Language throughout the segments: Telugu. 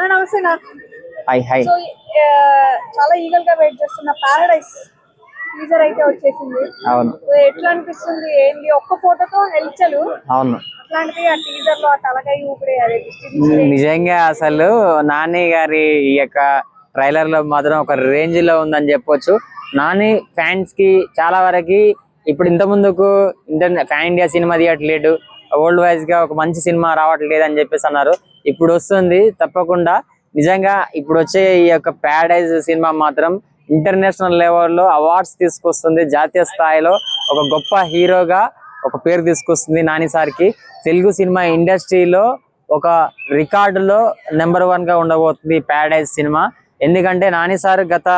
అలా నమస్తే నా హాయ్ హాయ్. సో చాలా ఈగల్ గా వెయిట్ చేస్తున్న పారడైస్ టీజర్ అయితే వచ్చేసింది. అవును. ఎట్లా అనిపిస్తుంది? ఏంటి ఒక్క ఫోటోతో హెల్చలు. అవును. అట్లాంటిది ఆ టీజర్ లో ఆ తలకాయ ఊపిడే అదే నిజంగా అసలు నాని గారి ఈ యొక్క ట్రైలర్ లో మాత్రం ఒక రేంజ్ లో ఉందని చెప్పొచ్చు. నాని ఫ్యాన్స్ కి చాలా వరకు ఇప్పుడు ఇంత ముందుకు ఫ్యాన్ ఇండియా సినిమా తీయట్లేదు, వరల్డ్ వైజ్ గా ఒక మంచి సినిమా రావట్లేదు అని చెప్పేసి అన్నారు. ఇప్పుడు వస్తుంది తప్పకుండా. నిజంగా ఇప్పుడు వచ్చే ఈ యొక్క పారడైజ్ సినిమా మాత్రం ఇంటర్నేషనల్ లెవెల్లో అవార్డ్స్ తీసుకొస్తుంది. జాతీయ స్థాయిలో ఒక గొప్ప హీరోగా ఒక పేరు తీసుకొస్తుంది నాని సార్కి. తెలుగు సినిమా ఇండస్ట్రీలో ఒక రికార్డులో నెంబర్ 1 గా ఉండబోతుంది పారడైజ్ సినిమా. ఎందుకంటే నాని సార్ గత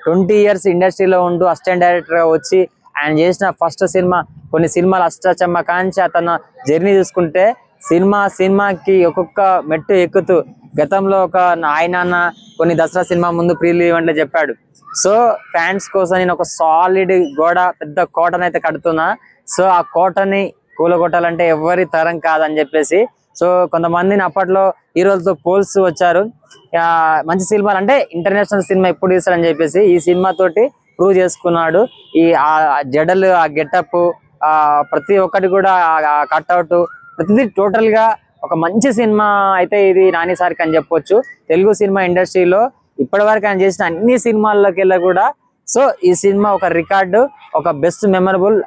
20 years ఇండస్ట్రీలో ఉంటూ అసిస్టెంట్ డైరెక్టర్ గా వచ్చి ఆయన చేసిన ఫస్ట్ సినిమా, కొన్ని సినిమాలు అష్టాచమ్మ కాంచి అతను జర్నీ చూసుకుంటే సినిమాకి ఒక్కొక్క మెట్టు ఎక్కుతూ గతంలో ఒక ఆయన కొన్ని దసరా సినిమా ముందు ప్రీ రిలీజ్ ఈవెంట్ లో చెప్పాడు. సో ఫ్యాన్స్ కోసం నేను ఒక సాలిడ్ గోడ, పెద్ద కోటను అయితే కడుతున్నా. సో ఆ కోటని కూలగొట్టాలంటే ఎవరి తరం కాదని చెప్పేసి సో కొంతమందిని అప్పట్లో హీరోలతో పోల్స్ వచ్చారు. మంచి సినిమాలు అంటే ఇంటర్నేషనల్ సినిమా ఎప్పుడు తీస్తారని చెప్పేసి ఈ సినిమా తోటి ప్రూవ్ చేసుకున్నాడు. ఈ జడలు, ఆ గెటప్, ప్రతి ఒక్కటి కూడా కట్అవుట్, ప్రతిదీ టోటల్ గా ఒక మంచి సినిమా అయితే ఇది నాని సార్కి అని చెప్పొచ్చు. తెలుగు సినిమా ఇండస్ట్రీలో ఇప్పటి వరకు ఆయన చేసిన అన్ని సినిమాల్లోకి వెళ్ళా కూడా సో ఈ సినిమా ఒక రికార్డు, ఒక బెస్ట్ మెమరబుల్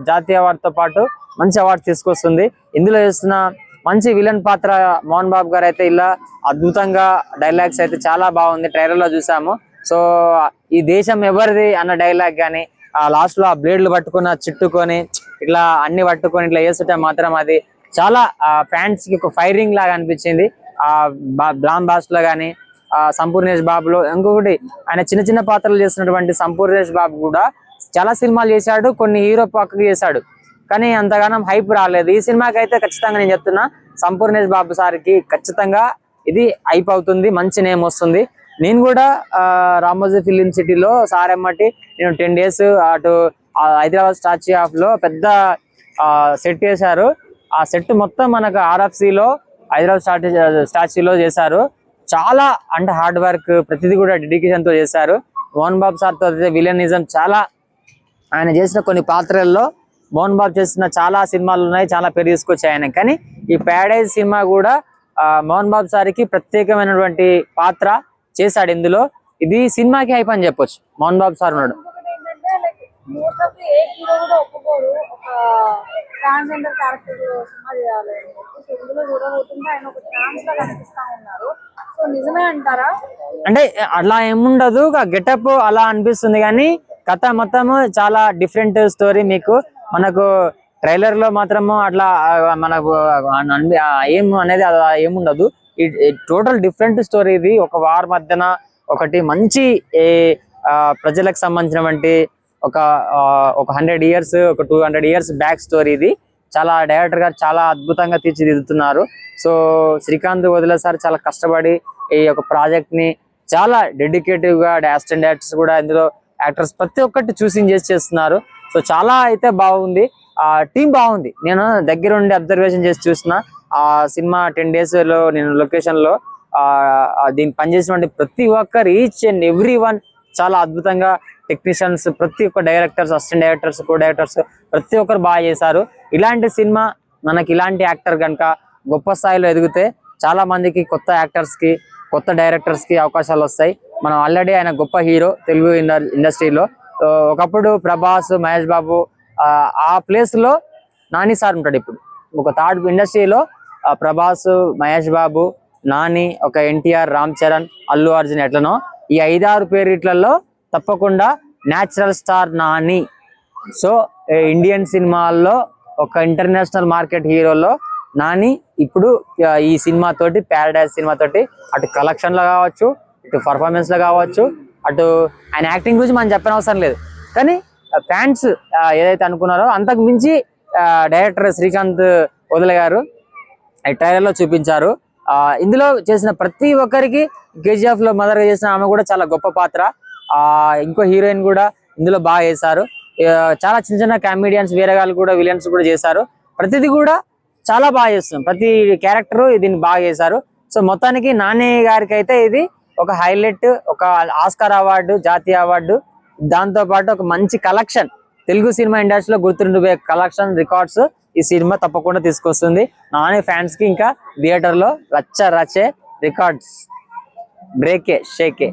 జాతీయ అవార్డుతో పాటు మంచి అవార్డు తీసుకొస్తుంది. ఇందులో చేస్తున్న మంచి విలన్ పాత్ర మోహన్ బాబు గారు అయితే ఇలా అద్భుతంగా డైలాగ్స్ అయితే చాలా బాగుంది. ట్రైలర్ లో చూసాము. సో ఈ దేశం ఎవరిది అన్న డైలాగ్ కానీ ఆ లాస్ట్ లో ఆ బ్లేడ్లు పట్టుకున్న చుట్టుకొని ఇట్లా అన్ని పట్టుకొని ఇట్లా చేస్తుంటే మాత్రం అది చాలా ఫ్యాన్స్ కి ఒక ఫైరింగ్ లాగా అనిపించింది. ఆ బ్లామ్ బాస్ లో గానీ సంపూర్ణేష్ బాబులో ఇంకొకటి ఆయన చిన్న చిన్న పాత్రలు చేస్తున్నటువంటి సంపూర్ణేష్ బాబు కూడా చాలా సినిమాలు చేశాడు, కొన్ని హీరో పక్కకు చేశాడు, కానీ అంతగానం హైప్ రాలేదు. ఈ సినిమాకి అయితే ఖచ్చితంగా నేను చెప్తున్నా సంపూర్ణేష్ బాబు సార్కి ఖచ్చితంగా ఇది హైప్ అవుతుంది, మంచి నేమ్ వస్తుంది. నేను కూడా రామోజీ ఫిలిం సిటీలో సార్ ఎమ్మటి నేను 10 days అటు హైదరాబాద్ స్టాచ్యూ ఆఫ్ లో పెద్ద సెట్ చేశారు. ఆ సెట్ మొత్తం మనకు RFCలో హైదరాబాద్ స్టాచ్యూలో చేశారు. చాలా అంటే హార్డ్ వర్క్, ప్రతిదీ కూడా డెడికేషన్ తో చేశారు. మోహన్ బాబు సార్ తో విలనిజం చాలా, ఆయన చేసిన కొన్ని పాత్రల్లో మోహన్ బాబు చేసిన చాలా సినిమాలు ఉన్నాయి, చాలా పేరు తీసుకొచ్చాయి ఆయన. కానీ ఈ పారడైజ్ సినిమా కూడా మోహన్ బాబు సార్కి ప్రత్యేకమైనటువంటి పాత్ర చేశాడు ఇందులో. ఇది సినిమాకి హైప్ అని చెప్పొచ్చు. మోహన్ బాబు సార్ ఉన్నాడు. అంటే అలా ఏముండదు, గెటప్ అలా అనిపిస్తుంది కానీ కథ మొత్తము చాలా డిఫరెంట్ స్టోరీ. మనకు ట్రైలర్ లో మాత్రము అట్లా మనకు ఏం అనేది అలా ఏముండదు. టోటల్ డిఫరెంట్ స్టోరీ ఇది. ఒక వార్ మధ్యన ఒకటి మంచి ప్రజలకు సంబంధించినటువంటి ఒక 100 years, ఒక 200 years బ్యాక్ స్టోరీ ఇది. చాలా డైరెక్టర్ గారు చాలా అద్భుతంగా తీర్చిదిద్దుతున్నారు. సో శ్రీకాంత్ వదిలే సార్ చాలా కష్టపడి ఈ యొక్క ప్రాజెక్ట్ ని చాలా డెడికేటివ్ గా అసిస్టెంట్ డైరెక్టర్స్ కూడా ఇందులో యాక్టర్స్ ప్రతి ఒక్కటి చేస్తున్నారు. సో చాలా అయితే బాగుంది. ఆ టీం బాగుంది. నేను దగ్గరుండి అబ్జర్వేషన్ చేసి చూసిన ఆ సినిమా 10 days లో నేను లొకేషన్ లో దీన్ని పనిచేసినటువంటి ప్రతి ఒక్కరు, ఈచ్ అండ్ ఎవ్రీ వన్ చాలా అద్భుతంగా, టెక్నీషియన్స్, ప్రతి ఒక్క directors, assistant directors, co directors ప్రతి ఒక్కరు బాగా చేశారు. ఇలాంటి సినిమా మనకి ఇలాంటి యాక్టర్ కనుక గొప్ప స్థాయిలో ఎదిగితే చాలా మందికి, కొత్త యాక్టర్స్ కి, కొత్త డైరెక్టర్స్ కి అవకాశాలు వస్తాయి. మనం ఆల్రెడీ ఆయన గొప్ప హీరో తెలుగు ఇండస్ట్రీలో. ఒకప్పుడు ప్రభాస్, మహేష్ బాబు ఆ ప్లేస్ లో నాని సార్ ఉంటాడు. ఇప్పుడు ఒక థర్డ్ ఇండస్ట్రీలో ప్రభాస్, మహేష్ బాబు, నాని, ఒక ఎన్టీఆర్, రామ్ చరణ్, అల్లు అర్జున్ ఎట్లనో ఈ 5-6 పేరిట్లలో తప్పకుండా natural star Nani. So Indian సినిమాల్లో ఒక ఇంటర్నేషనల్ మార్కెట్ హీరోలో నాని ఇప్పుడు ఈ సినిమా తోటి, పారడైజ్ సినిమా తోటి అటు కలెక్షన్ లో కావచ్చు, ఇటు పర్ఫార్మెన్స్ లో కావచ్చు, అటు ఆయన యాక్టింగ్ గురించి మనం చెప్పనవసరం లేదు. కానీ ఫ్యాన్స్ ఏదైతే అనుకున్నారో అంతకు మించి డైరెక్టర్ శ్రీకాంత్ వదిలే గారు ట్రైలర్ లో చూపించారు. ఇందులో చేసిన ప్రతి ఒక్కరికి, KGF లో మదర్ గా చేసిన ఆమె కూడా చాలా గొప్ప పాత్ర. ఇంకో హీరోయిన్ కూడా ఇందులో బాగా చేశారు. చాలా చిన్న చిన్న కామెడియన్స్ వేరే వాళ్ళు కూడా విలన్స్ కూడా చేశారు. ప్రతిదీ కూడా చాలా బాగా చేస్తుంది. ప్రతి క్యారెక్టర్ దీన్ని బాగా చేశారు. సో మొత్తానికి నాని గారికి అయితే ఇది ఒక హైలైట్, ఒక ఆస్కార్ అవార్డు, జాతీయ అవార్డు, దాంతో పాటు ఒక మంచి కలెక్షన్, తెలుగు సినిమా ఇండస్ట్రీలో గుర్తుండిపోయే కలెక్షన్ రికార్డ్స్ ఈ సినిమా తప్పకుండా తీసుకొస్తుంది. నాని ఫ్యాన్స్ కి ఇంకా థియేటర్ లో రచ్చే రికార్డ్స్, బ్రేకే షేకే.